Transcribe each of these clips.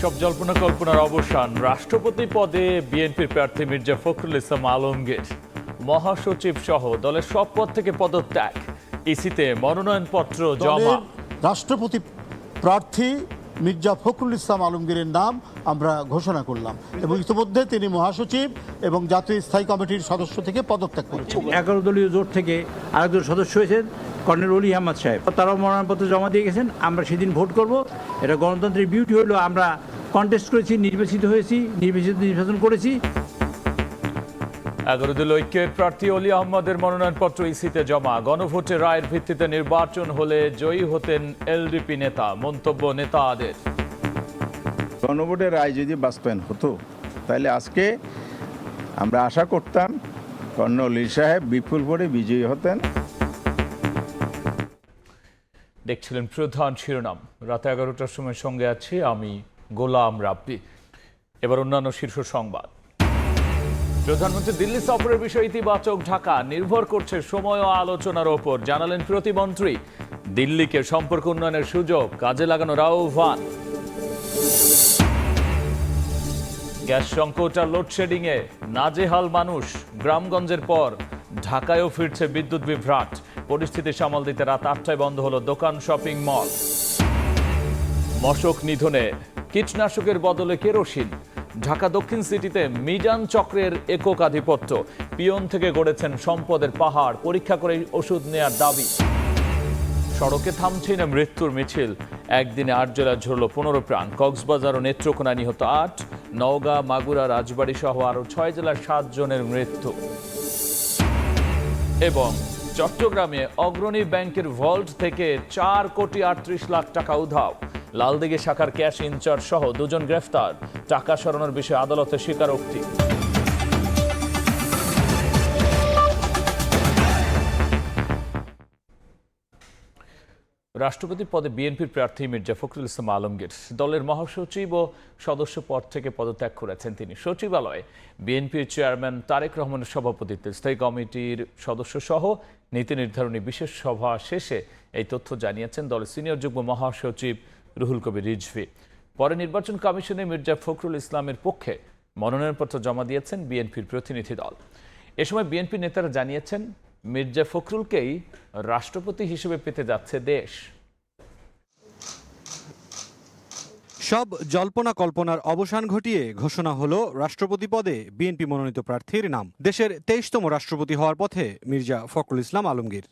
সব জল্পনা কল্পনার অবসান। রাষ্ট্রপতি পদে বিএনপির প্রার্থী মির্জা ফখরুল ইসলাম আলমগীর, মহাসচিব সহ দলের সব পদ থেকে পদত্যাগ, ইসিতে মনোনয়নপত্র জমা। রাষ্ট্রপতি প্রার্থী মির্জা ফখরুল ইসলাম আলমগীরের নাম আমরা ঘোষণা করলাম এবং ইতিমধ্যে তিনি মহাসচিব এবং জাতীয় স্থায়ী কমিটির সদস্য থেকে পদত্যাগ করেছেন। 11 দলীয় জোট থেকে আরেকজন সদস্য হয়েছেন কর্নেল অলি আহমদ সাহেব, তারাও মনোনয়নপত্র জমা দিয়ে গেছেন। আমরা সেদিন ভোট করব। এটা গণতন্ত্রের বিউটি হলো আমরা কন্টেস্ট করেছি, নির্বাচিত হয়েছি, নির্বাচন করেছি। 11 দল ঐক্যের প্রার্থী অলি আহমদের মনোনয়নপত্র ইসিতে জমা। গণভোটে রায়ের ভিত্তিতে নির্বাচন হলে জয়ী হতেন এলডিপি নেতা, মন্তব্য নেতাদের। গণভোটের রায় যদি বাস্তবায়ন হতো তাহলে আজকে আমরা আশা করতাম কর্নেল অলি সাহেব বিপুল ভোটে বিজয়ী হতেন। দেখছিলেন প্রধান শিরোনাম। রাত 11টার সময় সঙ্গে আছি আমি গোলাম রাব্বি। এবার অন্যান্য শীর্ষ সংবাদ। প্রধানমন্ত্রী দিল্লি সফরের বিষয়ে ইতিবাচক, ঢাকা নির্ভর করছে সময় ও আলোচনার ওপর, জানালেন প্রতিমন্ত্রী। দিল্লিকে সম্পর্ক উন্নয়নের সুযোগ কাজে লাগানোর আহ্বান। গ্যাস সংকট আর লোডশেডিং এ নাজেহাল মানুষ, গ্রামগঞ্জের পর ঢাকায়ও ফিরছে বিদ্যুৎ বিভ্রাট। পরিস্থিতি সামাল দিতে রাত 8টায় বন্ধ হলো দোকান, শপিং মল। মশক নিধনে কীটনাশকের বদলে কেরোসিন। ঢাকা দক্ষিণ সিটিতে মিজান চক্রের একক আধিপত্য। পিয়ন থেকে গড়েছেন সম্পদের পাহাড়, পরীক্ষা করে ওষুধ নেয়ার দাবি। সড়কে থামছেই না মৃত্যুর মিছিল। একদিনে 8 জেলায় ঝরল 15 প্রাণ। কক্সবাজার ও নেত্রকোনায় নিহত 8, নওগাঁ, মাগুরা, রাজবাড়ী সহ আরো 6 জেলার 7 জনের মৃত্যু। এবং চট্টগ্রামে অগ্রণী ব্যাংকের ভল্ট থেকে 4 কোটি 38 লাখ টাকা উধাও। লালদিঘি শাখার ক্যাশ ইনচার্জ সহ 2 জন গ্রেফতার। টাকা সরানোর বিষয়ে আদালতে স্বীকারোক্তি। রাষ্ট্রপতি পদে বিএনপির প্রার্থী মির্জা ফখরুল ইসলাম আলমগীর দলের মহাসচিব ও সদস্য পদ থেকে পদত্যাগ করেছেন তিনি। সচিবালয়ে বিএনপির চেয়ারম্যান তারেক রহমানের সভাপতিত্বে স্থায়ী কমিটির সদস্য সহ নীতি নির্ধারণী বিশেষ সভা শেষে এই তথ্য জানিয়েছেন দলের সিনিয়র যুগ্ম মহাসচিব রুহুল কবির রিজভী। পরে নির্বাচন কমিশনে মির্জা ফখরুল ইসলামের পক্ষে মনোনয়নপত্র জমা দিয়েছেন বিএনপির প্রতিনিধি দল। এ সময় বিএনপি নেতারা জানিয়েছেন মির্জা ফখরুলকেই রাষ্ট্রপতি হিসেবে পেতে যাচ্ছে দেশ। সব জল্পনা কল্পনার অবসান ঘটিয়ে ঘোষণা হলো রাষ্ট্রপতি পদে বিএনপি মনোনীত প্রার্থীর নাম। দেশের 23তম রাষ্ট্রপতি হওয়ার পথে মির্জা ফখরুল ইসলাম আলমগীর।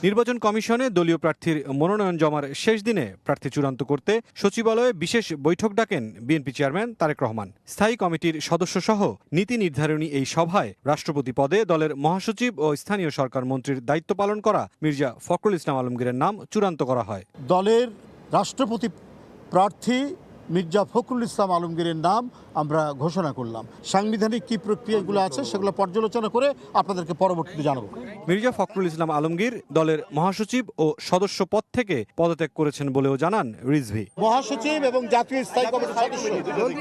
নির্বাচন কমিশনে দলীয় প্রার্থীর মনোনয়ন জমার শেষ দিনে প্রার্থী চূড়ান্ত করতে সচিবালয়ে বিশেষ বৈঠক ডাকেন বিএনপি চেয়ারম্যান তারেক রহমান। স্থায়ী কমিটির সদস্য সহ নীতি নির্ধারণী এই সভায় রাষ্ট্রপতি পদে দলের মহাসচিব ও স্থানীয় সরকার মন্ত্রীর দায়িত্ব পালন করা মির্জা ফখরুল ইসলাম আলমগীরের নাম চূড়ান্ত করা হয়। দলের রাষ্ট্রপতি প্রার্থী মির্জা ফখরুল ইসলাম আলমগীরের নাম আমরা ঘোষণা করলাম। সাংবিধানিক কি প্রক্রিয়াগুলো আছে সেগুলো পর্যালোচনা করে আপনাদেরকে পরবর্তীতে জানাবো। মির্জা ফখরুল ইসলাম আলমগীর দলের মহাসচিব ও সদস্য পদ থেকে পদত্যাগ করেছেন বলেও জানান রিজভী। মহাসচিব এবং জাতীয় স্থায়ী কমিটির সদস্য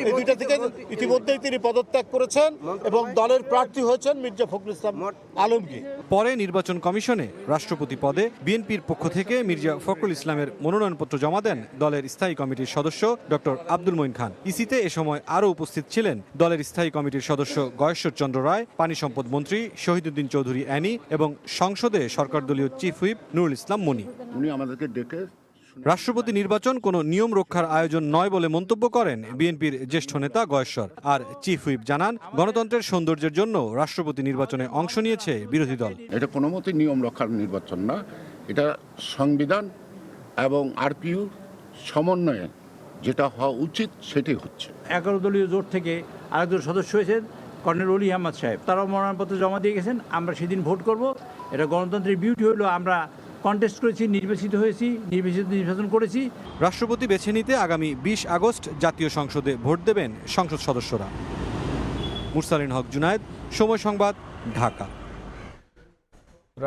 এই দুইটা থেকে ইতিমধ্যেই তিনি পদত্যাগ করেছেন এবং দলের প্রার্থী হয়েছেন মির্জা ফখরুল ইসলাম আলমগীর। পরে নির্বাচন কমিশনে রাষ্ট্রপতি পদে বিএনপির পক্ষ থেকে মির্জা ফখরুল ইসলামের মনোনয়নপত্র জমা দেন দলের স্থায়ী কমিটির সদস্য ডক্টর আব্দুল মঈন খান। ইসিতে এ সময় আরও উপস্থিত ছিলেন দলের স্থায়ী কমিটির সদস্য গয়েশ্বর চন্দ্র রায়, পানি সম্পদ মন্ত্রী শহীদুদ্দিন চৌধুরী অ্যানি এবং সংসদে সরকার দলীয় চিফ হুইপ নুরুল ইসলাম মনি। উনি আমাদেরকে ডেকে রাষ্ট্রপতি নির্বাচন কোনো নিয়ম রক্ষার আয়োজন নয় বলে মন্তব্য করেন বিএনপির জ্যেষ্ঠ নেতা গয়েশ্বর। আর চিফ হুইপ জানান গণতন্ত্রের সৌন্দর্যের জন্য রাষ্ট্রপতি নির্বাচনে অংশ নিয়েছে বিরোধী দল। এটা কোনো মতে নিয়ম রক্ষার নির্বাচন না, এটা সংবিধান এবং আরপিইউ সমন্বয়ে যেটা হওয়া উচিত সেটাই হচ্ছে। 11 দলীয় জোট থেকে আরেকজন সদস্য হয়েছেন কর্নেল অলি আহমদ সাহেব, তারাও মনোনয়নপত্র জমা দিয়ে গেছেন। আমরা সেদিন ভোট করব। এটা গণতন্ত্রের বিউটি হলো আমরা কন্টেস্ট করেছি, নির্বাচিত হয়েছি, নির্বাচন করেছি। রাষ্ট্রপতি বেছে নিতে আগামী 20 আগস্ট জাতীয় সংসদে ভোট দেবেন সংসদ সদস্যরা। মুরসালিন হক জুনায়েদ, সময় সংবাদ, ঢাকা।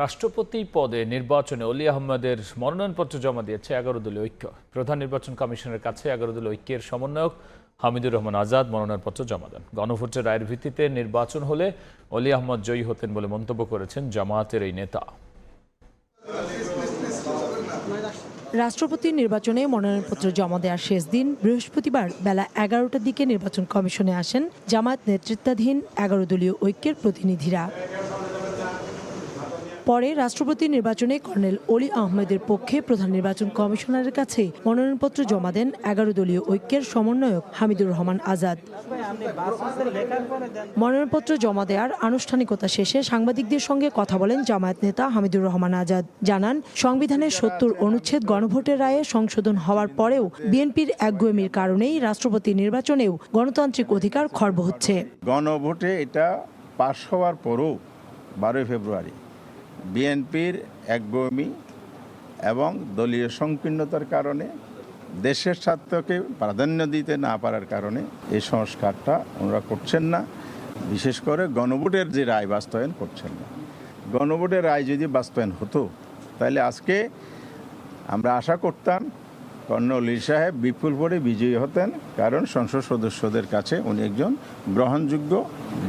রাষ্ট্রপতি পদে নির্বাচনে অলি আহমদের মনোনয়নপত্র জমা দিয়েছে 11 দলীয় ঐক্য। প্রধান নির্বাচন কমিশনের কাছে 11 দলীয় ঐক্যের সমন্বয়ক হামিদুর রহমান আজাদ মনোনয়নপত্র জমা দেন। গণভোটের রায়ের ভিত্তিতে নির্বাচন হলে অলি আহমদ জয়ী হতেন বলে মন্তব্য করেছেন জামায়াতের এই নেতা। রাষ্ট্রপতি নির্বাচনে মনোনয়নপত্র জমা দেওয়ার শেষ দিন বৃহস্পতিবার বেলা 11টার দিকে নির্বাচন কমিশনে আসেন জামায়াত নেতৃত্বাধীন 11 দলীয় ঐক্যের প্রতিনিধিরা। পরে রাষ্ট্রপতি নির্বাচনে কর্নেল অলি আহমেদের পক্ষে প্রধান নির্বাচন কমিশনারের কাছে মনোনয়নপত্র জমা দেন 11 দলীয় ঐক্যের সমন্বয়ক হামিদুর রহমান আজাদ। মনোনয়নপত্র জমা দেওয়ার আনুষ্ঠানিকতা শেষে সাংবাদিকদের সঙ্গে কথা বলেন জামায়াত নেতা হামিদুর রহমান আজাদ। জানান, সংবিধানের 70 অনুচ্ছেদ গণভোটের রায়ে সংশোধন হওয়ার পরেও বিএনপির একগুঁয়েমির কারণেই রাষ্ট্রপতি নির্বাচনেও গণতান্ত্রিক অধিকার খর্ব হচ্ছে। গণভোটে এটা পাশ হওয়ার পরও 12 ফেব্রুয়ারি বিএনপির একগুঁয়েমি এবং দলীয় সংকীর্ণতার কারণে দেশের স্বার্থকে প্রাধান্য দিতে না পারার কারণে এই সংস্কারটা ওনারা করছেন না। বিশেষ করে গণভোটের যে রায় বাস্তবায়ন করছেন না। গণভোটের রায় যদি বাস্তবায়ন হতো তাহলে আজকে আমরা আশা করতাম কর্নেল অলি সাহেব বিপুল ভোটে বিজয়ী হতেন, কারণ সংসদ সদস্যদের কাছে উনি একজন গ্রহণযোগ্য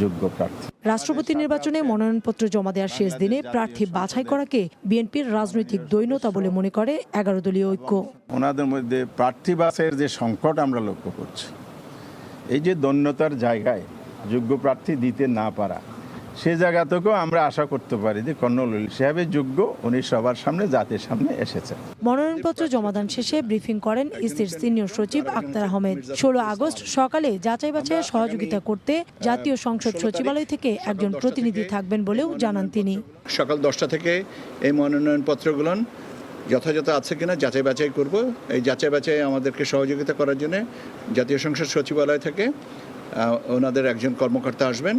যোগ্য প্রার্থী। রাষ্ট্রপতি নির্বাচনে মনোনয়নপত্র জমা দেওয়ার শেষ দিনে প্রার্থী বাছাই করাকে বিএনপির রাজনৈতিক দৈন্যতা বলে মনে করে 11 দলীয় ঐক্য। ওনাদের মধ্যে প্রার্থী বাছাইয়ের যে সংকট আমরা লক্ষ্য করছি, এই যে দৈন্যতার জায়গায় যোগ্য প্রার্থী দিতে না পারা, সে জায়গা থেকেও আমরা আশা করতে পারি যে কর্নেল অলি সাহেবের যোগ্য, উনি সবার সামনে জাতির সামনে এসেছেন। মনোনয়নপত্র জমাদান শেষে ব্রিফিং করেন ইসির সিনিয়র সচিব আক্তার আহমেদ। 16 আগস্ট সকালে যাচাই বাছাইয়ে সহযোগিতা করতে জাতীয় সংসদ সচিবালয় থেকে একজন প্রতিনিধি থাকবেন বলেও জানান তিনি। সকাল 10টা থেকে এই মনোনয়নপত্রগুলো যথাযথ আছে কিনা যাচাই বাছাই করব। এই যাচাই বাছাই আমাদেরকে সহযোগিতা করার জন্য জাতীয় সংসদ সচিবালয় থেকে ওনাদের একজন কর্মকর্তা আসবেন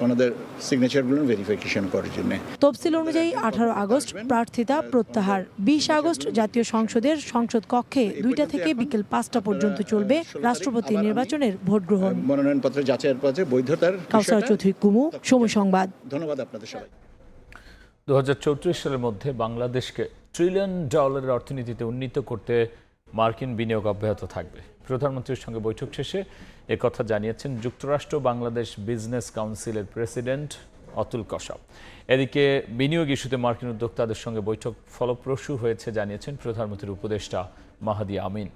ওনাদের সিগনেচারগুলো ভেরিফিকেশন করার জন্য। তফসিল অনুযায়ী 18 আগস্ট প্রার্থিতা প্রত্যাহার। 20 আগস্ট জাতীয় সংসদের সংসদ কক্ষে 2টা থেকে বিকেল 5টা পর্যন্ত চলবে রাষ্ট্রপতি নির্বাচনের ভোট গ্রহণ। মনোনয়নপত্র যাচাইয়ের পথে বৈধতার। কাউসার চৌধুরী কুমু, সময় সংবাদ। ধন্যবাদ আপনাদের সবাই। 2034 সালের মধ্যে বাংলাদেশকে $1 ট্রিলিয়ন অর্থনীতিতে উন্নীত করতে মার্কিন বিনিয়োগ অব্যাহত থাকবে। প্রধানমন্ত্রীর সঙ্গে বৈঠক শেষে একথা জানিয়েছেন যুক্তরাষ্ট্র বাংলাদেশ বিজনেস কাউন্সিলের প্রেসিডেন্ট অতুল কশ্যপ। এদিকে বিনিয়োগ ইস্যুতে মার্কিন উদ্যোক্তাদের সঙ্গে বৈঠক ফলপ্রসূ হয়েছে জানিয়েছেন প্রধানমন্ত্রীর উপদেষ্টা মাহাদি আমিন।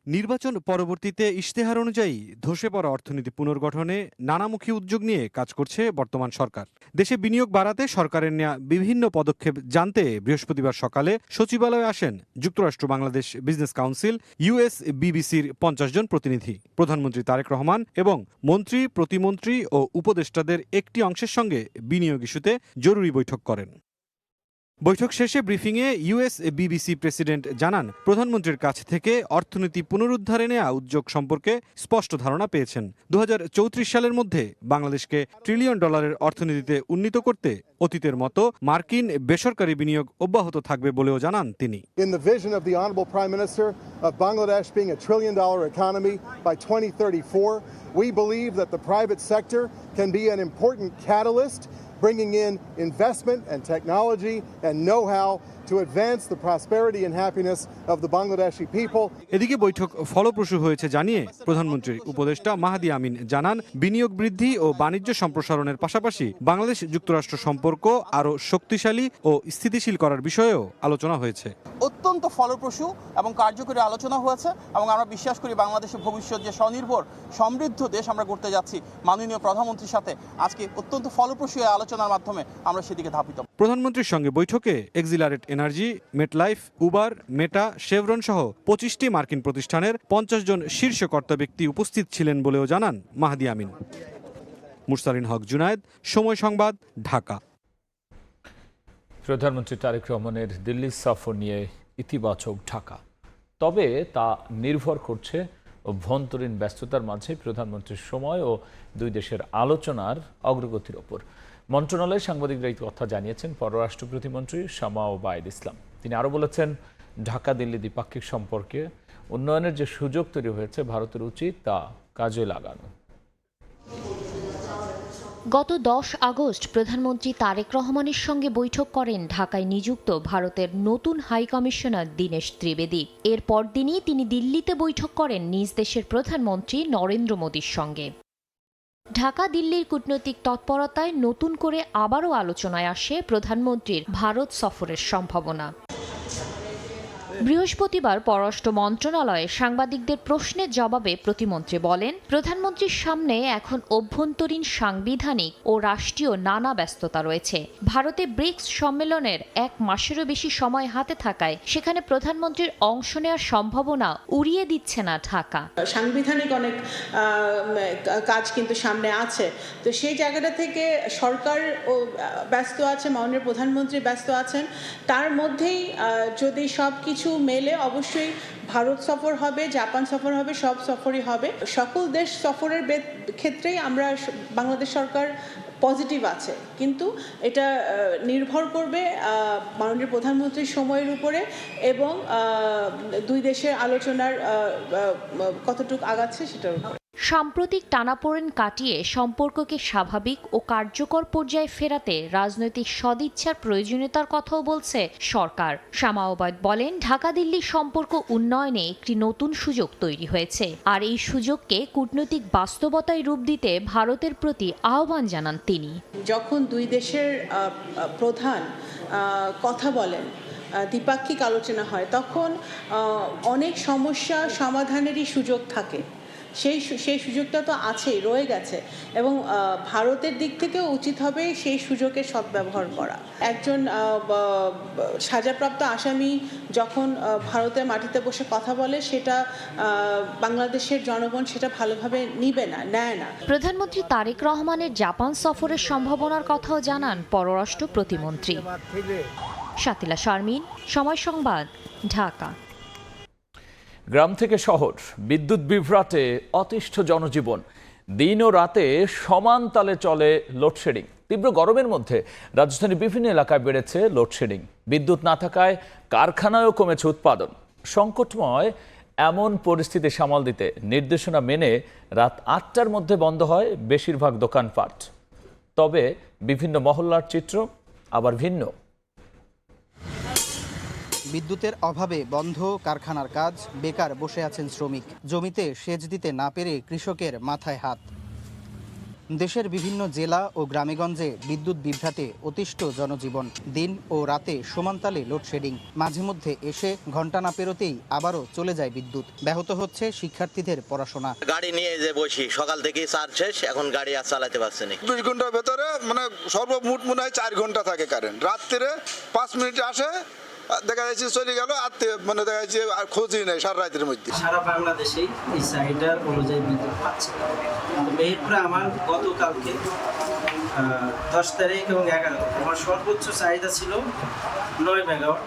নির্বাচন পরবর্তীতে ইশতেহার অনুযায়ী ধসে পড়া অর্থনীতি পুনর্গঠনে নানামুখী উদ্যোগ নিয়ে কাজ করছে বর্তমান সরকার। দেশে বিনিয়োগ বাড়াতে সরকারের নেওয়া বিভিন্ন পদক্ষেপ জানতে বৃহস্পতিবার সকালে সচিবালয়ে আসেন যুক্তরাষ্ট্র বাংলাদেশ বিজনেস কাউন্সিল USBBCর 50 জন প্রতিনিধি। প্রধানমন্ত্রী তারেক রহমান এবং মন্ত্রী, প্রতিমন্ত্রী ও উপদেষ্টাদের একটি অংশের সঙ্গে বিনিয়োগ ইস্যুতে জরুরি বৈঠক করেন। বৈঠক শেষে ব্রিফিংয়ে USBBC প্রেসিডেন্ট জানান, প্রধানমন্ত্রীর কাছ থেকে অর্থনীতি পুনরুদ্ধারে নেওয়া উদ্যোগ সম্পর্কে স্পষ্ট ধারণা পেয়েছেন। 2034 সালের মধ্যে বাংলাদেশকে $1 ট্রিলিয়ন অর্থনীতিতে উন্নীত করতে অতীতের মতো মার্কিন বেসরকারি বিনিয়োগ অব্যাহত থাকবে বলেও জানান তিনি। In the vision of the Honorable Prime Minister of Bangladesh being a $1 trillion economy by 2034, we believe that the private sector can be an important catalyst, bringing in investment and technology and know-how to advance the prosperity and happiness of the Bangladeshi people. এদিকে বৈঠক ফলপ্রসূ হয়েছে জানিয়ে প্রধানমন্ত্রীর উপদেষ্টা মাহাদি আমিন জানান, বিনিয়োগ বৃদ্ধি ও বাণিজ্য সম্প্রসারণের পাশাপাশি বাংলাদেশ যুক্তরাষ্ট্র সম্পর্ক আরও শক্তিশালী ও স্থিতিশীল করার বিষয়েও আলোচনা হয়েছে। অত্যন্ত ফলপ্রসূ এবং কার্যকরী আলোচনা হয়েছে এবং আমরা বিশ্বাস করি বাংলাদেশের ভবিষ্যৎ যে স্বনির্ভর সমৃদ্ধ দেশ আমরা করতে যাচ্ছি মাননীয় প্রধানমন্ত্রীর সাথে আজকে অত্যন্ত ফলপ্রসূ আলোচনার মাধ্যমে আমরা সেদিকে ধাবিত। প্রধানমন্ত্রীর সঙ্গে বৈঠকে এক্সিলারেট এনার্জি, মেটলাইফ, উবার, মেটা, শেভরন সহ 25টি মার্কিন প্রতিষ্ঠানের 50 জন শীর্ষ কর্তা ব্যক্তি উপস্থিত ছিলেন বলেও জানান মাহাদি আমিন। মুরসালিন হক জুনায়েদ, সময় সংবাদ, ঢাকা। প্রধানমন্ত্রী তারেক রহমানের দিল্লি সফর নিয়ে ইতিবাচক ঢাকা, তবে তা নির্ভর করছে অভ্যন্তরীণ ব্যস্ততার মাঝে প্রধানমন্ত্রীর সময় ও দুই দেশের আলোচনার অগ্রগতির ওপর। মন্ত্রণালয়ের সাংবাদিকরা এই কথা জানিয়েছেন পররাষ্ট্র প্রতিমন্ত্রী শামা ওবায়দ ইসলাম। তিনি আরও বলেছেন, ঢাকা দিল্লি দ্বিপাক্ষিক সম্পর্কে উন্নয়নের যে সুযোগ তৈরি হয়েছে ভারতের উচিত তা কাজে লাগানো। গত 10 আগস্ট প্রধানমন্ত্রী তারেক রহমানের সঙ্গে বৈঠক করেন ঢাকায় নিযুক্ত ভারতের নতুন হাই কমিশনার দীনেশ ত্রিবেদী। এর পরদিনই তিনি দিল্লিতে বৈঠক করেন নিজ দেশের প্রধানমন্ত্রী নরেন্দ্র মোদীর সঙ্গে। ঢাকা দিল্লির কূটনৈতিক তৎপরতায় নতুন করে আবারও আলোচনায় আসে প্রধানমন্ত্রীর ভারত সফরের সম্ভাবনা। বৃহস্পতিবার পররাষ্ট্র মন্ত্রণালয়ে সাংবাদিকদের প্রশ্নের জবাবে প্রতিমন্ত্রী বলেন, প্রধানমন্ত্রীর সামনে এখন অভ্যন্তরীণ, সাংবিধানিক ও রাষ্ট্রীয় নানা ব্যস্ততা রয়েছে। ভারতে ব্রিক্স সম্মেলনের 1 মাসেরও বেশি সময় হাতে থাকায় সেখানে প্রধানমন্ত্রীর অংশ নেওয়ার সম্ভাবনা উড়িয়ে দিচ্ছে না ঢাকা। সাংবিধানিক অনেক কাজ কিন্তু সামনে আছে, তো সেই জায়গাটা থেকে সরকার ও ব্যস্ত আছে, মাননীয় প্রধানমন্ত্রী ব্যস্ত আছেন। তার মধ্যেই যদি সব কিছু মেলে অবশ্যই ভারত সফর হবে, জাপান সফর হবে, সব সফরই হবে। সকল দেশ সফরের ক্ষেত্রেই আমরা বাংলাদেশ সরকার পজিটিভ আছে, কিন্তু এটা নির্ভর করবে মাননীয় প্রধানমন্ত্রীর সময়ের উপরে এবং দুই দেশের আলোচনার কতটুকু আগাচ্ছে সেটার উপরে। সাম্প্রতিক টানাপোড়েন কাটিয়ে সম্পর্ককে স্বাভাবিক ও কার্যকর পর্যায়ে ফেরাতে রাজনৈতিক সদিচ্ছার প্রয়োজনীয়তার কথাও বলছে সরকার। শামা ওবায়দ বলেন, ঢাকা দিল্লি সম্পর্ক উন্নয়নে একটি নতুন সুযোগ তৈরি হয়েছে, আর এই সুযোগকে কূটনৈতিক বাস্তবতায় রূপ দিতে ভারতের প্রতি আহ্বান জানান তিনি। যখন দুই দেশের প্রধান কথা বলেন, দ্বিপাক্ষিক আলোচনা হয়, তখন অনেক সমস্যা সমাধানেরই সুযোগ থাকে। সেই সুযোগটা তো আছেই, রয়ে গেছে, এবং ভারতের দিক থেকেও উচিত হবে সেই সুযোগের সদ্ব্যবহার করা। একজন সাজাপ্রাপ্ত আসামি যখন ভারতের মাটিতে বসে কথা বলে, সেটা বাংলাদেশের জনগণ সেটা ভালোভাবে নিবে না, নেয় না। প্রধানমন্ত্রী তারেক রহমানের জাপান সফরের সম্ভাবনার কথাও জানান পররাষ্ট্র প্রতিমন্ত্রী। শাতিলা শারমিন, সময় সংবাদ, ঢাকা। গ্রাম থেকে শহর, বিদ্যুৎ বিভ্রাটে অতিষ্ঠ জনজীবন। দিন ও রাতে সমান তালে চলে লোডশেডিং। তীব্র গরমের মধ্যে রাজধানীর বিভিন্ন এলাকায় বেড়েছে লোডশেডিং। বিদ্যুৎ না থাকায় কারখানায়ও কমেছে উৎপাদন। সংকটময় এমন পরিস্থিতি সামাল দিতে নির্দেশনা মেনে রাত 8টার মধ্যে বন্ধ হয় বেশিরভাগ দোকানপাট। তবে বিভিন্ন মহল্লার চিত্র আবার ভিন্ন। বিদ্যুতের অভাবে বন্ধ কারখানার কাজ, বেকার বসে আছেন শ্রমিক। জমিতে সেচ দিতে না পেরে কৃষকের মাথায় হাত। দেশের বিভিন্ন জেলা ও গ্রামেগঞ্জে বিদ্যুৎ বিভ্রাটে অতিষ্ঠ জনজীবন। দিন ও রাতে সমানতালে লোডশেডিং। মাঝে মধ্যে এসে ঘন্টা না পেরোতেই আবারও চলে যায় বিদ্যুৎ। ব্যাহত হচ্ছে শিক্ষার্থীদের পড়াশোনা। গাড়ি নিয়ে যে বসি, সকাল থেকে চার্জ শেষ, এখন গাড়ি আর চালাতে পারছে না। ২ ঘন্টার ভেতরে মানে সর্বমোট মনে হয় 4 ঘন্টা থাকে কারেন্ট। রাত্রে 5 মিনিটে আসে, দেখা যাচ্ছে চলে গেল, মানে দেখা যাচ্ছে আর খোঁজই নেই সারা রাতের মধ্যে। সারা বাংলাদেশেই এই চাহিদার অনুযায়ী বিদ্যুৎ পাচ্ছে। মেহেরপুরে আমার গতকালকে 10 তারিখ এবং 11 আমার সর্বোচ্চ চাহিদা ছিল 9 মেগাওয়াট।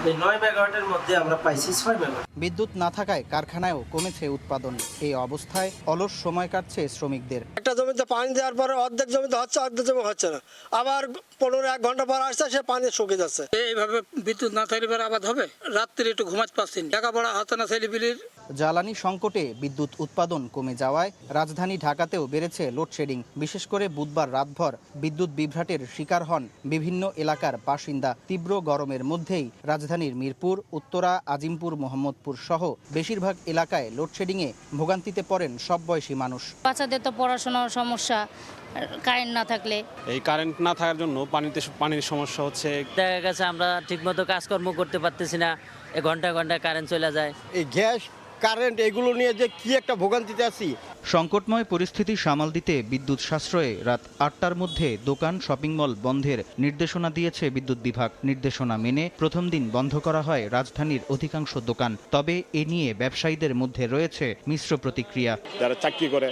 এই 9 মেগাওয়াটের মধ্যে আমরা পাইছি 6 মেগাওয়াট। বিদ্যুৎ না থাকায় কারখানায়ও কমেছে উৎপাদন। এই অবস্থায় অলস সময় কাটছে শ্রমিকদের। একটা জমিতে পানি দেওয়ার পরে অর্ধেক জমিতে হচ্ছে, অর্ধেক জমি হচ্ছে না, আবার 15-1 ঘন্টা পর আসছে, সে পানি শুকিয়ে যাচ্ছে। এইভাবে বিদ্যুৎ না থাকলে আবাদ হবে, রাত্রে একটু ঘুমাতে পারছি না, লেখাপড়া হচ্ছে না ছেলেপিলির। জ্বালানি সংকটে বিদ্যুৎ উৎপাদন কমে যাওয়ায় রাজধানী ঢাকাতেও বেড়েছে লোডশেডিং। বিশেষ করে বুধবার রাতভর বিদ্যুৎ বিভ্রাটের শিকার হন বিভিন্ন এলাকার বাসিন্দা। তীব্র গরমের মধ্যেই রাজধানীর মিরপুর, উত্তরা, আজিমপুর, মোহাম্মদপুর সহ বেশিরভাগ এলাকায় লোডশেডিংয়ে ভোগান্তিতে পড়েন সব বয়সী মানুষ। বাচ্চাদের তো পড়াশোনার সমস্যা, কারেন্ট না থাকলে। এই কারেন্ট না থাকার জন্য পানির সমস্যা হচ্ছে। দেখা গেছে আমরা ঠিকমতো কাজকর্ম করতে পারতেছি না, ঘন্টা ঘন্টা কারেন্ট চলে যায়। এই গ্যাস, কারেন্ট এগুলো নিয়ে যে কি একটা ভোগান্তিতে আছি। সংকটময় পরিস্থিতি সামাল দিতে বিদ্যুৎ সাশ্রয়ে রাত 8টার মধ্যে দোকান, শপিং মল বন্ধের নির্দেশনা দিয়েছে বিদ্যুৎ বিভাগ। নির্দেশনা মেনে প্রথম দিন বন্ধ করা হয় রাজধানীর অধিকাংশ দোকান। তবে এ নিয়ে ব্যবসায়ীদের মধ্যে রয়েছে মিশ্র প্রতিক্রিয়া। যারা চাকরি করে,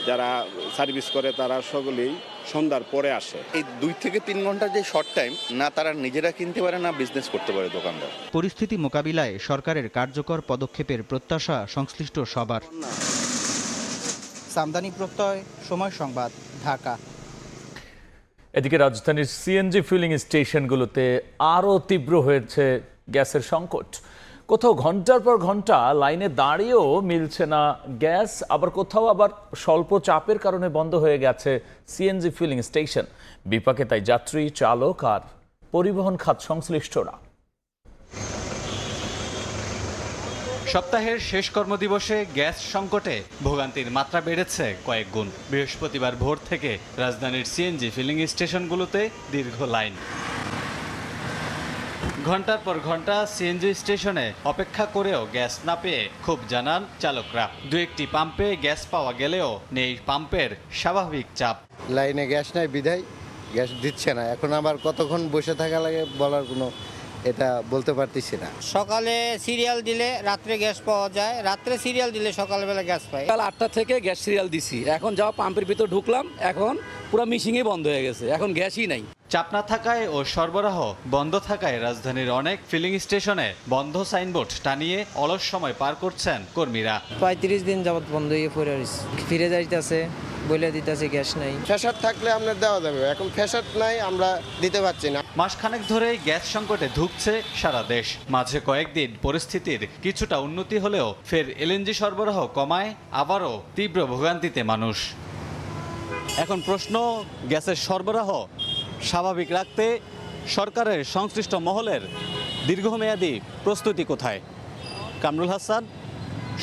যারা সার্ভিস করে, তারা সকলেই সন্ধ্যার পরে আসে। এই 2 থেকে 3 ঘন্টা যে শর্ট টাইম, না তারা নিজেরা কিনতে পারে না বিজনেস করতে পারে দোকানদার। পরিস্থিতি মোকাবিলায় সরকারের কার্যকর পদক্ষেপের প্রত্যাশা সংশ্লিষ্ট সবার। সামদানি প্রত্যয়, সময় সংবাদ, ঢাকা। এদিকে রাজধানীর সিএনজি ফিলিং স্টেশনগুলোতে আরও তীব্র হয়েছে গ্যাসের সংকট। কোথাও ঘন্টার পর ঘন্টা লাইনে দাঁড়িয়েও মিলছে না গ্যাস, আবার কোথাও আবার স্বল্প চাপের কারণে বন্ধ হয়ে গেছে সিএনজি ফিলিং স্টেশন। বিপাকে তাই যাত্রী, চালক আর পরিবহন খাত সংশ্লিষ্টরা। সপ্তাহের শেষ কর্মদিবসে গ্যাস সংকটে ভোগান্তির মাত্রা বেড়েছে কয়েক গুণ। বৃহস্পতিবার ভোর থেকে রাজধানীর সিএনজি ফিলিং স্টেশনগুলোতে দীর্ঘ লাইন। ঘন্টার পর ঘন্টা সিএনজি স্টেশনে অপেক্ষা করেও গ্যাস না পেয়ে ক্ষোভ জানান চালকরা। দু একটি পাম্পে গ্যাস পাওয়া গেলেও নেই পাম্পের স্বাভাবিক চাপ। লাইনে গ্যাস নাই বিধায় গ্যাস দিচ্ছে না। এখন আবার কতক্ষণ বসে থাকা লাগে বলার কোনো এটা বলতে পারতেছি না। সকালে সিরিয়াল দিলে রাত্রে গ্যাস পাওয়া যায়, রাত্রে সিরিয়াল দিলে সকালবেলা গ্যাস পাই। কাল 8টা থেকে গ্যাস সিরিয়াল দিছি, এখন যাওয়া পাম্পের ভিতর ঢুকলাম, এখন পুরো মিশিংই বন্ধ হয়ে গেছে, এখন গ্যাসই নাই। চাপ না থাকায় ও সরবরাহ বন্ধ থাকায় রাজধানীর অনেক ফিলিং স্টেশনে বন্ধ সাইনবোর্ড টানিয়ে অলস সময় পার করছেন কর্মীরা। 35 দিন যাবত বন্ধ হয়ে পড়ে রয়েছে, ফিরে যাইতেছে, বলে দিতেছে গ্যাস নাই। ফ্যাসাদ থাকলে আপনার দেওয়া যাবে, এখন ফ্যাসাদ নাই, আমরা দিতে পারছি না। মাসখানেক ধরেই গ্যাস সংকটে ধুঁকছে সারা দেশ। মাঝে কয়েকদিন পরিস্থিতির কিছুটা উন্নতি হলেও ফের এলএনজি সরবরাহ কমায় আবারও তীব্র ভোগান্তিতে মানুষ। এখন প্রশ্ন, গ্যাসের সরবরাহ স্বাভাবিক রাখতে সরকারের সংশ্লিষ্ট মহলের দীর্ঘমেয়াদী প্রস্তুতি কোথায়? কামরুল হাসান,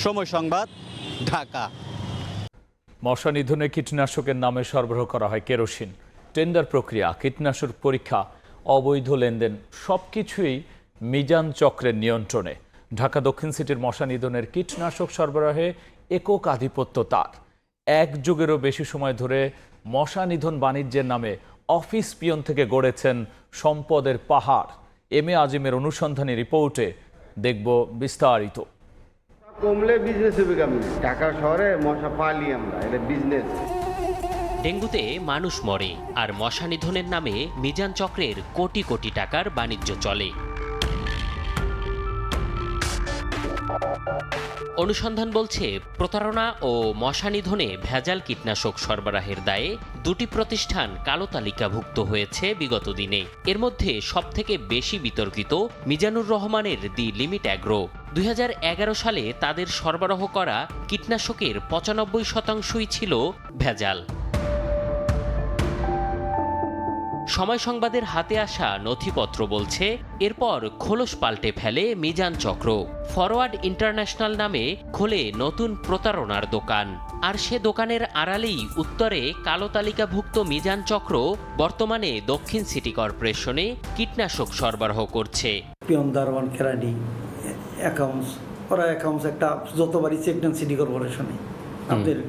সময় সংবাদ, ঢাকা। মশা নিধনে কীটনাশকের নামে সরবরাহ করা হয় কেরোসিন। টেন্ডার প্রক্রিয়া, কীটনাশক পরীক্ষা, অবৈধ লেনদেন সবকিছুই মিজান চক্রের নিয়ন্ত্রণে। ঢাকা দক্ষিণ সিটির মশা নিধনের কীটনাশক সরবরাহে একক আধিপত্য তার। এক যুগেরও বেশি সময় ধরে মশা নিধন বাণিজ্যের নামে অফিস পিয়ন থেকে গড়েছেন সম্পদের পাহাড়। এম এ আজিমের অনুসন্ধানী রিপোর্টে দেখব বিস্তারিত। কমলে বিজনেস হবে কেমন? ঢাকা শহরে মশা পালি আমরা, এটা বিজনেস। ডেঙ্গুতে মানুষ মরে আর মশা নিধনের নামে মিজান চক্রের কোটি কোটি টাকার বাণিজ্য চলে। অনুসন্ধান বলছে, প্রতারণা ও মশা নিধনে ভেজাল কীটনাশক সরবরাহের দায়ে দুটি প্রতিষ্ঠান কালো তালিকাভুক্ত হয়েছে বিগত দিনে। এর মধ্যে সবথেকে বেশি বিতর্কিত মিজানুর রহমানের দি লিমিট অ্যাগ্রো। 2011 সালে তাদের সরবরাহ করা কীটনাশকের 95%ই ছিল ভেজাল। সময় সংবাদের হাতে আসা নথিপত্র বলছে, এরপর খোলস পাল্টে ফেলে মিজান চক্র। ফরওয়ার্ড ইন্টারন্যাশনাল নামে খোলে নতুন প্রতারণার দোকান। আর সে দোকানের আড়ালেই উত্তরে কালো তালিকাভুক্ত মিজান চক্র বর্তমানে দক্ষিণ সিটি কর্পোরেশনে কীটনাশক সরবরাহ করছে। পিয়ন, দারোয়ান, কেরানি, অ্যাকাউন্টস, ওরা অ্যাকাউন্টস একটা যতবারই চেক নেন সিটি কর্পোরেশনে, আপনাদের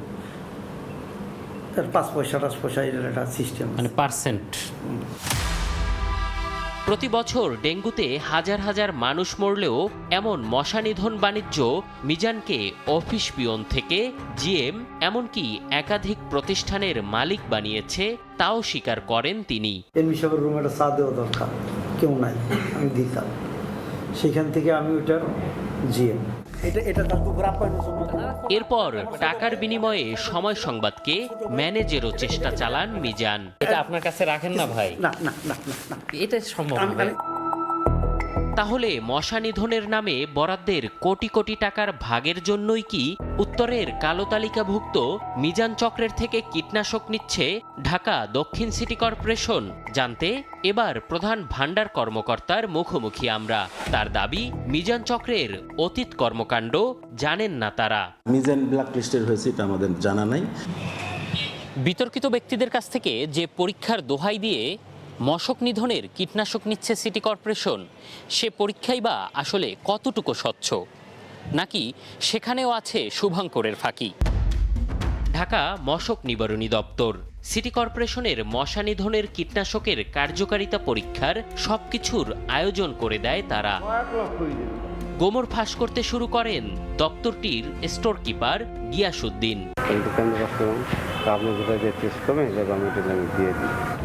5 পয়সা 10 পয়সা এর একটা সিস্টেম, মানে পার্সেন্ট। প্রতি বছর ডেঙ্গুতে হাজার হাজার মানুষ মরলেও এমন মশা নিধন বাণিজ্য মিজানকে অফিস পিয়ন থেকে জিএম এমনকি একাধিক প্রতিষ্ঠানের মালিক বানিয়েছে, তাও স্বীকার করেন তিনি। এমনি সবের রুমে একটা চা দেওয়া দরকার, কেউ নাই, আমি দিতাম। সেখান থেকে আমি ওটার জিএম। এরপর টাকার বিনিময়ে সময় সংবাদকে ম্যানেজেরও চেষ্টা চালান মিজান। এটা আপনার কাছে রাখেন না ভাই? না না না না, এটা সম্ভব না। তাহলে মশা নিধনের নামে বরাদ্দের কোটি কোটি টাকার ভাগের জন্যই কি উত্তরের কালো তালিকাভুক্ত মিজান চক্রের থেকে কীটনাশক নিচ্ছে ঢাকা দক্ষিণ সিটি কর্পোরেশন? জানতে এবার প্রধান ভান্ডার কর্মকর্তার মুখোমুখি আমরা। তার দাবি, মিজান চক্রের অতীত কর্মকাণ্ড জানেন না তারা। মিজান ব্ল্যাক লিস্টেড হয়েছে এটা আমাদের জানা নাই। বিতর্কিত ব্যক্তিদের কাছ থেকে যে পরীক্ষার দোহাই দিয়ে মশক নিধনের কীটনাশক নিচ্ছে সিটি কর্পোরেশন, সে পরীক্ষাই বা আসলে কতটুকু স্বচ্ছ, নাকি সেখানেও আছে শুভঙ্করের ফাঁকি? ঢাকা মশক নিবারণী দপ্তর সিটি কর্পোরেশনের মশা নিধনের কীটনাশকের কার্যকারিতা পরীক্ষার সবকিছুর আয়োজন করে দেয় তারা। গোমর ফাঁস করতে শুরু করেন দপ্তরটির স্টোর কিপার গিয়াসউদ্দিন।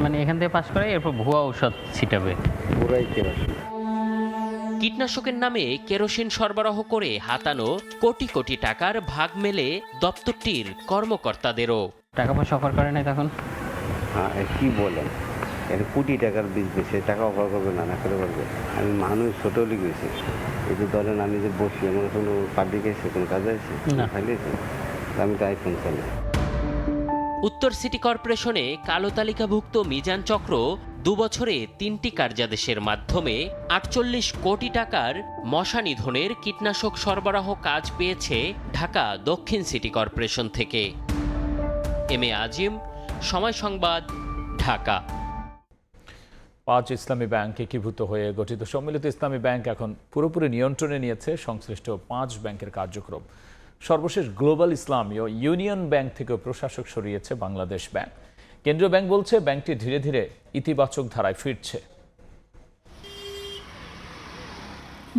মানে এখান থেকে পাস করে এরপর ভুয়া ঔষধ ছিটাবে। কীটনাশকের নামে কেরোসিন সরবরাহ করে হাতানো কোটি কোটি টাকার ভাগ মেলে দপ্তরটির কর্মকর্তাদেরও। টাকা পয়সা অফার করে নাই তখন? হ্যাঁ, কি বলেন, এটা কোটি টাকার বিজনেস, সে টাকা অফার করবে না, না করে পারবে। আমি মানুষ ছোট লিখেছি, এই যে ধরেন আমি যে বসি, আমার কোনো পাবলিক এসে কোনো কাজে এসে খাইলেছি, আমি তো আইফোন চালাই। উত্তর সিটি কর্পোরেশনে কালো তালিকাভুক্ত মিজান চক্র দুবছরে 3টি কার্যাদেশের মাধ্যমে 48 কোটি টাকার মশা নিধনের কীটনাশক সরবরাহ কাজ পেয়েছে ঢাকা দক্ষিণ সিটি কর্পোরেশন থেকে। এম এ আজিম, সময় সংবাদ, ঢাকা। 5 ইসলামী ব্যাংক একীভূত হয়ে গঠিত সম্মিলিত ইসলামী ব্যাংক এখন পুরোপুরি নিয়ন্ত্রণে নিয়েছে সংশ্লিষ্ট 5 ব্যাংকের কার্যক্রম। সর্বশেষ গ্লোবাল ইসলামী ও ইউনিয়ন ব্যাংক থেকে প্রশাসক সরিয়েছে বাংলাদেশ ব্যাংক। কেন্দ্রীয় ব্যাংক বলছে ব্যাংকটি ধীরে ধীরে ইতিবাচক ধারায় ফিরছে।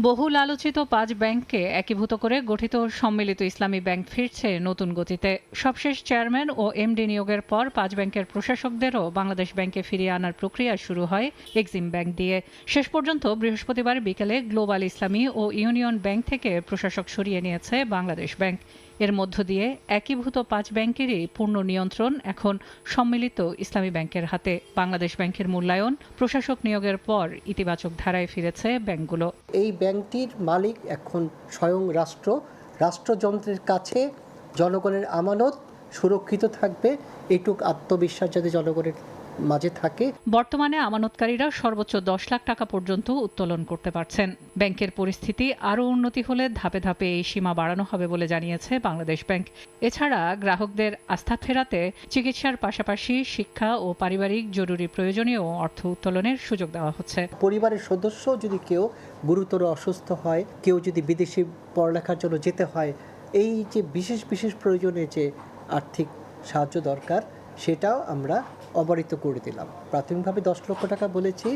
বহুল আলোচিত 5 ব্যাংককে একীভূত করে গঠিত সম্মিলিত ইসলামী ব্যাংক ফিরছে নতুন গতিতে। সবশেষ চেয়ারম্যান ও এমডি নিয়োগের পর 5 ব্যাংকের প্রশাসকদেরও বাংলাদেশ ব্যাংকে ফিরিয়ে আনার প্রক্রিয়া শুরু হয় এক্সিম ব্যাংক দিয়ে। শেষ পর্যন্ত বৃহস্পতিবার বিকেলে গ্লোবাল ইসলামী ও ইউনিয়ন ব্যাংক থেকে প্রশাসক সরিয়ে নিয়েছে বাংলাদেশ ব্যাংক। এর মধ্য দিয়ে একীভূত 5 ব্যাংকেরই পূর্ণ নিয়ন্ত্রণ এখন সম্মিলিত ইসলামী ব্যাংকের হাতে। বাংলাদেশ ব্যাংকের মূল্যায়ন, প্রশাসক নিয়োগের পর ইতিবাচক ধারায় ফিরেছে ব্যাংকগুলো। এই ব্যাংকটির মালিক এখন স্বয়ং রাষ্ট্রযন্ত্রের কাছে জনগণের আমানত সুরক্ষিত থাকবে, এটুক আত্মবিশ্বাস যাতে জনগণের মাঝে থাকে। বর্তমানে আমানতকারীরা সর্বোচ্চ 10 লাখ টাকা পর্যন্ত উত্তোলন করতে পারছেন। ব্যাংকের পরিস্থিতি আরও উন্নতি হলে ধাপে ধাপে এই সীমা বাড়ানো হবে বলে জানিয়েছে বাংলাদেশ ব্যাংক। এছাড়া গ্রাহকদের আস্থা ফেরাতে চিকিৎসার পাশাপাশি শিক্ষা ও পারিবারিক জরুরি প্রয়োজনীয় অর্থ উত্তোলনের সুযোগ দেওয়া হচ্ছে। পরিবারের সদস্য যদি কেউ গুরুতর অসুস্থ হয়, কেউ যদি বিদেশে পড়ালেখার জন্য যেতে হয়, এই যে বিশেষ প্রয়োজনে যে আর্থিক সাহায্য দরকার সেটাও আমরা অবারিত করে দিলাম। প্রাথমিকভাবে 10 লক্ষ টাকা বলেছি,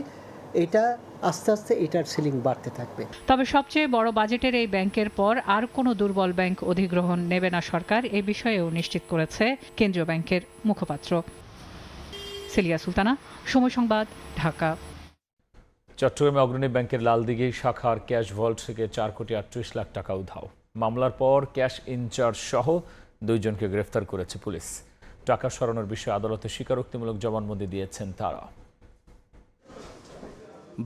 এটা আস্তে আস্তে এটার সিলিং বাড়তে থাকবে। তবে সবচেয়ে বড় বাজেটের এই ব্যাংকের পর আর কোনো দুর্বল ব্যাংক অধিগ্রহণ নেবে না সরকার, এই বিষয়েও নিশ্চিত করেছে কেন্দ্রীয় ব্যাংকের মুখপাত্র। সিলিয়া সুলতানা, সময় সংবাদ, ঢাকা। চট্টগ্রামে অগ্রণী ব্যাংকের লালদিঘি শাখার ক্যাশ ভল্ট থেকে 4 কোটি 38 লাখ টাকা উধাও। মামলার পর ক্যাশ ইনচার্জ সহ 2 জনকে গ্রেফতার করেছে পুলিশ। টাকা সরানোর বিষয়ে আদালতে স্বীকারোক্তিমূলক জবানবন্দি দিয়েছেন তারা।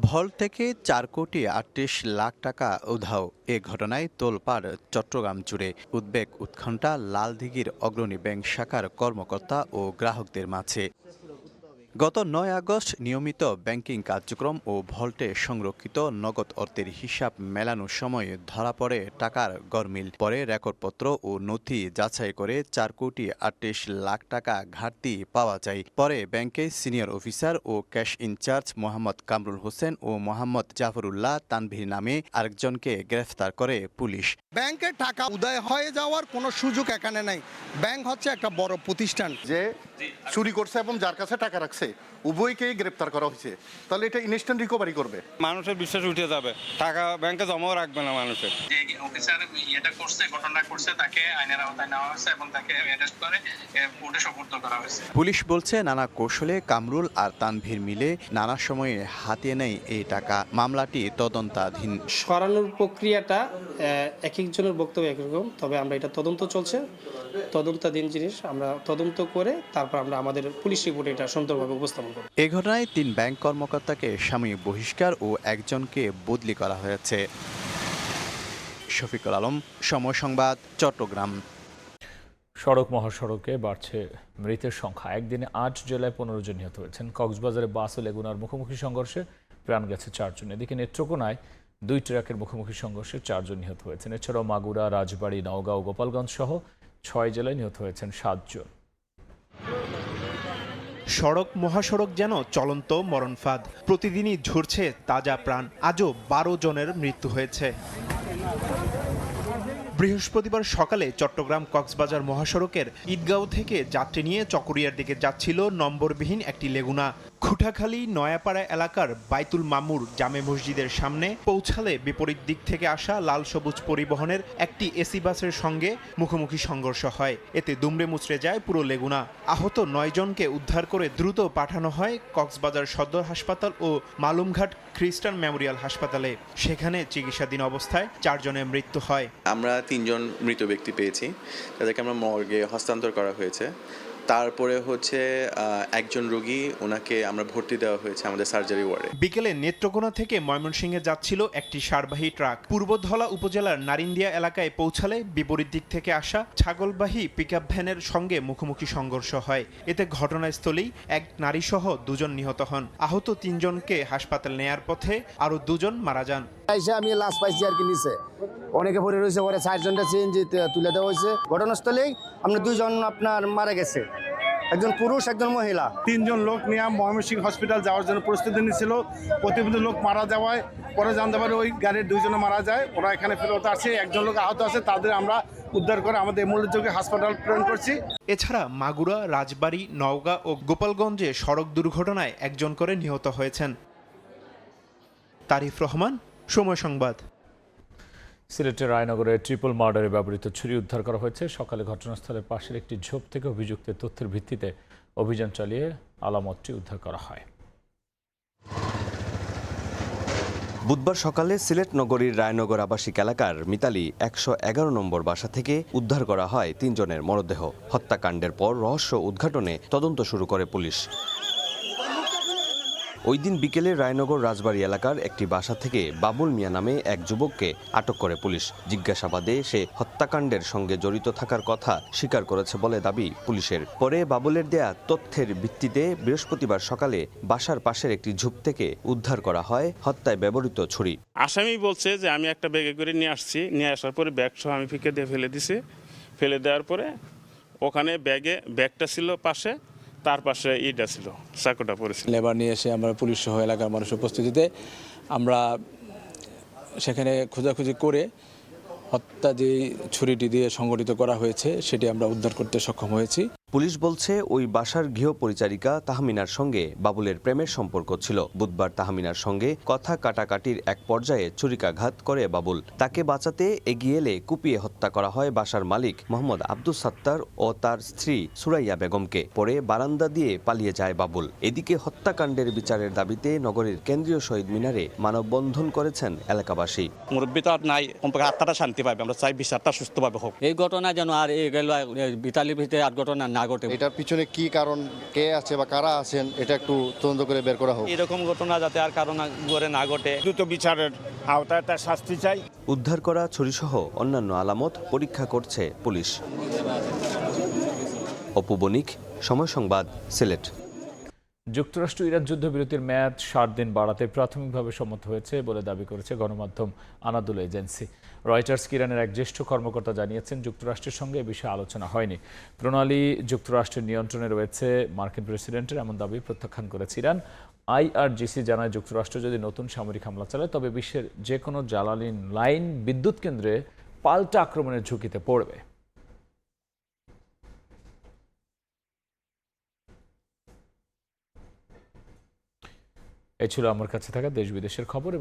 ভল্ট থেকে 4 কোটি 38 লাখ টাকা উধাও। এ ঘটনায় তোলপাড় চট্টগ্রাম জুড়ে। উদ্বেগ উৎকণ্ঠা লালদিঘির অগ্রণী ব্যাংক শাখার কর্মকর্তা ও গ্রাহকদের মাঝে। গত 9 আগস্ট নিয়মিত ব্যাংকিং কার্যক্রম ও ভল্টে সংরক্ষিত নগদ অর্থের হিসাব মেলানোর সময় ধরা পড়ে টাকার গরমিল। পরে রেকর্ডপত্র ও নথি যাচাই করে 4 কোটি 38 লাখ টাকা ঘাটতি পাওয়া যায়। পরে ব্যাংকের সিনিয়র অফিসার ও ক্যাশ ইনচার্জ মোহাম্মদ কামরুল হোসেন ও মোহাম্মদ জাফরুল্লাহ তানভীর নামে আরেকজনকে গ্রেফতার করে পুলিশ। ব্যাংকের টাকা উদয় হয়ে যাওয়ার কোনো সুযোগ এখানে নাই। ব্যাংক হচ্ছে একটা বড় প্রতিষ্ঠান, যে চুরি করছে এবং যার কাছে টাকা রাখছে উভয়কেই গ্রেপ্তার করা হয়েছে। তাহলে এটা ইনস্ট্যান্ট রিকভারি করবে, মানুষের বিশ্বাস উঠে যাবে, টাকা ব্যাংকে জমাও রাখবে না মানুষের। যে অফিসার এটা করছে, ঘটনা করছে, তাকে আইনের আওতায় নেওয়া হয়েছে এবং তাকে অ্যারেস্ট করে কোর্টে সোপর্দ করা হয়েছে। পুলিশ বলছে নানা কৌশলে কামরুল আর তানভীর মিলে নানা সময়ে হাতিয়ে নেয় এই টাকা। মামলাটি তদন্তাধীন। সরানোর প্রক্রিয়াটা এক একজনের বক্তব্য একরকম, তবে আমরা এটা তদন্ত চলছে, তদন্তাধীন জিনিস। আমরা তদন্ত করে তারপর আমরা আমাদের পুলিশ রিপোর্টে এটা সুন্দরভাবে উপস্থাপন করব। এই ঘটনায় 3 ব্যাংক কর্মকর্তাকে সাময়িক বহিষ্কার ও একজনকে বদলি করা হয়েছে। শফিকুল আলম, সময় সংবাদ, চট্টগ্রাম। সড়ক মহাসড়কে বাড়ছে মৃতের সংখ্যা। একদিনে 8 জেলায় 15 জন নিহত হয়েছেন। কক্সবাজারে বাস ও লেগুনার মুখোমুখি সংঘর্ষে প্রাণ গেছে 4 জন। এদিকে নেত্রকোনায় 2 ট্রাকের মুখোমুখি সংঘর্ষে 4 জন নিহত হয়েছেন। এছাড়াও মাগুরা, রাজবাড়ী, নওগাঁ, গোপালগঞ্জ সহ 6 জেলায় নিহত হয়েছেন 7 জন। সড়ক মহাসড়ক যেন চলন্ত মরণফাঁদ। প্রতিদিনই ঝরছে তাজা প্রাণ। আজও 12 জনের মৃত্যু হয়েছে। বৃহস্পতিবার সকালে চট্টগ্রাম কক্সবাজার মহাসড়কের ঈদগাঁও থেকে যাত্রী নিয়ে চকরিয়ার দিকে যাচ্ছিল নম্বরবিহীন একটি লেগুনা। খুঁটাখালী নয়াপাড়া এলাকার বাইতুল মামুর জামে মসজিদের সামনে পৌঁছালে বিপরীত দিক থেকে আসা লাল সবুজ পরিবহনের একটি এসি বাসের সঙ্গে মুখোমুখি সংঘর্ষ হয়। এতে দুমড়ে মুচড়ে যায় পুরো লেগুনা। আহত 9 জনকে উদ্ধার করে দ্রুত পাঠানো হয় কক্সবাজার সদর হাসপাতাল ও মালুমঘাট খ্রিস্টান মেমোরিয়াল হাসপাতালে। সেখানে চিকিৎসাধীন অবস্থায় 4 জনের মৃত্যু হয়। আমরা 3 জন মৃত ব্যক্তি পেয়েছি, তাদেরকে আমরা মর্গে হস্তান্তর করা হয়েছে। তারপরে হচ্ছে একজন রোগী, ওনাকে আমরা ভর্তি দেওয়া হয়েছে আমাদের সার্জারি ওয়ার্ডে। বিকেলে নেত্রকোনা থেকে ময়মনসিংহে যাচ্ছিল একটি সারবাহী ট্রাক। পূর্বধলা উপজেলার নারিন্দিয়া এলাকায় পৌঁছালে বিপরীত দিক থেকে আসা ছাগলবাহী পিকআপ ভ্যানের সঙ্গে মুখোমুখি সংঘর্ষ হয়। এতে ঘটনাস্থলেই এক নারীসহ 2 জন নিহত হন। আহত 3 জনকে হাসপাতাল নেয়ার পথে আরও 2 জন মারা যান। আমি লাশ পাইছি আর কি নিচে অনেকে পড়ে রয়েছে, পরে 4 জনটা সিএনজি তুলে দেওয়া হয়েছে। ঘটনাস্থলেই আপনার 2 জন আপনার মারা গেছে, একজন পুরুষ একজন মহিলা। 3 জন লোক নিয়ে ময়মনসিংহ হসপিটাল যাওয়ার জন্য প্রস্তুতি নিচ্ছিল। প্রতিবন্ধী লোক মারা যাওয়ায় পরে জানতে পারে ওই গাড়ির 2 জন মারা যায়। ওরা এখানে ফেরত আসে, একজন লোক আহত আছে, তাদের আমরা উদ্ধার করে আমাদের মূল্যযোগ্য হাসপাতাল প্রেরণ করছি। এছাড়া মাগুরা, রাজবাড়ী, নওগাঁ ও গোপালগঞ্জে সড়ক দুর্ঘটনায় 1 জন করে নিহত হয়েছেন। তারিফ রহমান, সময় সংবাদ। সিলেটের রায়নগরে ট্রিপল মার্ডারে ব্যবহৃত ছুরি উদ্ধার করা হয়েছে। সকালে ঘটনাস্থলের পাশের একটি ঝোপ থেকে অভিযুক্তের তথ্যের ভিত্তিতে অভিযান চালিয়ে আলামতটি উদ্ধার করা হয়। বুধবার সকালে সিলেট নগরীর রায়নগর আবাসিক এলাকার মিতালি 111 নম্বর বাসা থেকে উদ্ধার করা হয় 3 জনের মরদেহ। হত্যাকাণ্ডের পর রহস্য উদ্ঘাটনে তদন্ত শুরু করে পুলিশ। ওই দিন বিকেলে রায়নগর রাজবাড়ী এলাকার একটি বাসা থেকে বাবুল মিয়া নামে এক যুবককে আটক করে পুলিশ। জিজ্ঞাসাবাদে সে হত্যাকাণ্ডের সঙ্গে জড়িত থাকার কথা স্বীকার করেছে বলে দাবি পুলিশের। পরে বাবুলের দেয়া তথ্যের ভিত্তিতে বৃহস্পতিবার সকালে বাসার পাশের একটি ঝোপ থেকে উদ্ধার করা হয় হত্যায় ব্যবহৃত ছুরি। আসামি বলছে যে আমি একটা ব্যাগে করে নিয়ে আসছি, নিয়ে আসার পরে ব্যাগ সহ আমি ফিকে দিয়ে ফেলে দিছি। ফেলে দেওয়ার পরে ওখানে ব্যাগটা ছিল পাশে, তার পাশে ইটা ছিল, চাকুটা পড়েছিল। লেবার নিয়ে এসে আমরা পুলিশ সহ এলাকার মানুষের উপস্থিতিতে আমরা সেখানে খোঁজাখুঁজি করে হত্যা যে ছুরিটি দিয়ে সংগঠিত করা হয়েছে সেটি আমরা উদ্ধার করতে সক্ষম হয়েছি। পুলিশ বলছে ওই বাসার গৃহ পরিচারিকা তাহমিনার সঙ্গে বাবুলের প্রেমের সম্পর্ক ছিল। বুধবার তাহমিনার সঙ্গে কথা কাটাকাটির এক পর্যায়ে ছুরিকাঘাত করে বাবুল। তাকে বাঁচাতে এগিয়ে এলে কুপিয়ে হত্যা করা হয় বাসার মালিক মোহাম্মদ আব্দুস সাত্তার ও তার স্ত্রী সুরাইয়া বেগমকে। পরে বারান্দা দিয়ে পালিয়ে যায় বাবুল। এদিকে হত্যাকাণ্ডের বিচারের দাবিতে নগরীর কেন্দ্রীয় শহীদ মিনারে মানববন্ধন করেছেন এলাকাবাসী। মুরব্বী তো আর নাই, আত্মাটা শান্তি পাবে, আমরা চাই বিচারটা সুস্থভাবে হোক। এই ঘটনা যেন আর বিতালির ভিতরে আর ঘটনা না ঘটে। এটার পিছনে কি কারণ, কে আছে বা কারা আছেন, এটা একটু তদন্ত করে বের করা হোক। এরকম ঘটনা যাতে আর কারণ না ঘটে, দ্রুত বিচারের আওতায় তার শাস্তি চাই। উদ্ধার করা ছুরিসহ অন্যান্য আলামত পরীক্ষা করছে পুলিশ। অপু বণিক, সময় সংবাদ, সিলেট। যুক্তরাষ্ট্র ইরান যুদ্ধবিরতির মেয়াদ 7 দিন বাড়াতে প্রাথমিকভাবে সম্মত হয়েছে বলে দাবি করেছে গণমাধ্যম আনাদুল এজেন্সি। রয়টার্স ইরানের এক জ্যেষ্ঠ কর্মকর্তা জানিয়েছেন, যুক্তরাষ্ট্রের সঙ্গে এ বিষয়ে আলোচনা হয়নি। প্রণালী যুক্তরাষ্ট্রের নিয়ন্ত্রণে রয়েছে মার্কিন প্রেসিডেন্টের এমন দাবি প্রত্যাখ্যান করেছে ইরান। IRGC জানায়, যুক্তরাষ্ট্র যদি নতুন সামরিক হামলা চালায় তবে বিশ্বের যে কোনো জ্বালানি লাইন, বিদ্যুৎ কেন্দ্রে পাল্টা আক্রমণের ঝুঁকিতে পড়বে। এই ছিল আমার কাছে থাকা দেশ বিদেশের খবর।